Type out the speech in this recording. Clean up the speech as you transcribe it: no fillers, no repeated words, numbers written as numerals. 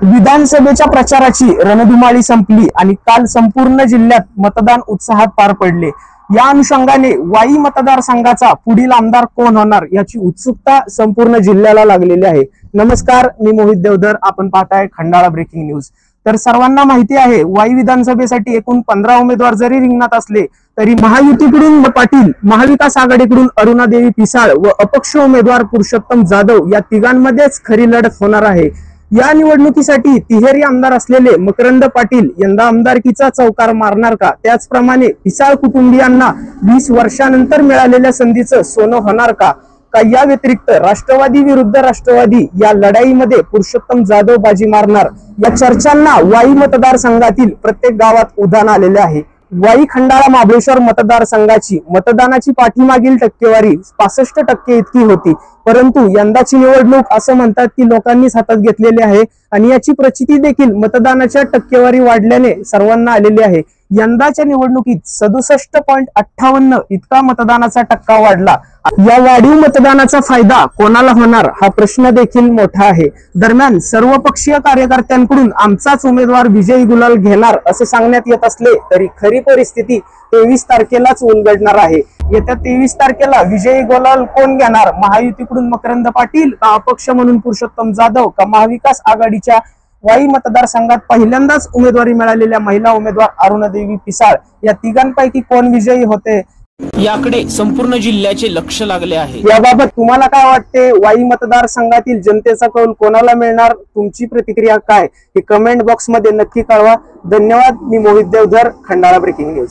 विधानसभेच्या प्रचाराची रणधुमाळी संपली आणि काल संपूर्ण जिल्ह्यात मतदान उत्साहात पार पडले। या अनुषंगाने वाई मतदारसंघाचा पुढील आमदार कोण होणार याची उत्सुकता संपूर्ण जिल्ह्याला लागलेली आहे। नमस्कार, मी मोहित देवधर, आपण पाहताय खंडाळा ब्रेकिंग न्यूज। तर सर्वांना माहिती आहे, वाई विधानसभेसाठी एकूण 15 उमेदवार जरी रिंगणात असले तरी महायुतीकडून पाटील, महाविकास आघाडीकडून अरुणादेवी पिसाळ व अपक्ष उमेदवार पुरुषोत्तम जाधव या तिघांमध्येच खरी लढत होणार आहे। या निवडणुकीसाठी तिहेरी आमदार असलेले मकरंद पाटील यंदा आमदारकीचा चौकार मारणार का? त्याचप्रमाणे पिसाळ कुटुंबियांना 20 वर्षांनंतर मिळालेल्या संधीचं सोनं होणार का? या व्यतिरिक्त राष्ट्रवादी विरुद्ध राष्ट्रवादी या लढाईमध्ये पुरुषोत्तम जाधव बाजी मारणार? या चर्चांना वाई मतदारसंघातील प्रत्येक गावात उधाण आलेले आहे। वाई खंडाळा महाबळेश्वर मतदारसंघाची मतदानाची पाठीमागील टक्केवारी 65% इतकी होती, परंतु यंदाची निवडणूक असं म्हणतात की लोकांनीच हातात घेतलेली आहे आणि याची प्रचिती देखील मतदानाच्या टक्केवारी वाढल्याने सर्वांना आलेली आहे। यंदाच्या निवडणुकीत 67.58 इतका मतदानाचा टक्का वाढला। या वाढीव मतदानाचा फायदा कोणाला होणार हा प्रश्न देखील मोठा आहे। दरम्यान सर्व पक्षीय कार्यकर्त्यांकडून आमचाच उमेदवार विजयी गुलाल घेणार असे सांगण्यात येत असले तरी खरी परिस्थिती 23 तारखेलाच उलगडणार आहे। येत्या 23 तारखेला विजयी गुलाल कोण घेणार? महायुतीकडून मकरंद पाटील का अपक्ष म्हणून पुरुषोत्तम जाधव का महाविकास आघाडीच्या वाई मतदारसंघात पहिल्यांदाच उमेदवारी मिळालेल्या महिला उमेदवार अरुणादेवी पिसाळ या तिघांपैकी कोण विजयी होते याकडे संपूर्ण जिल्ह्याचे लक्ष लागले आहे। याबाबत तुम्हाला काय वाटते? वाई मतदारसंघातील जनतेचा कौल कोणाला मिळणार? तुमची प्रतिक्रिया काय हे कमेंट बॉक्स मध्ये नक्की कळवा। धन्यवाद। मी मोहित देवधर, खंडाळा ब्रेकिंग न्यूज।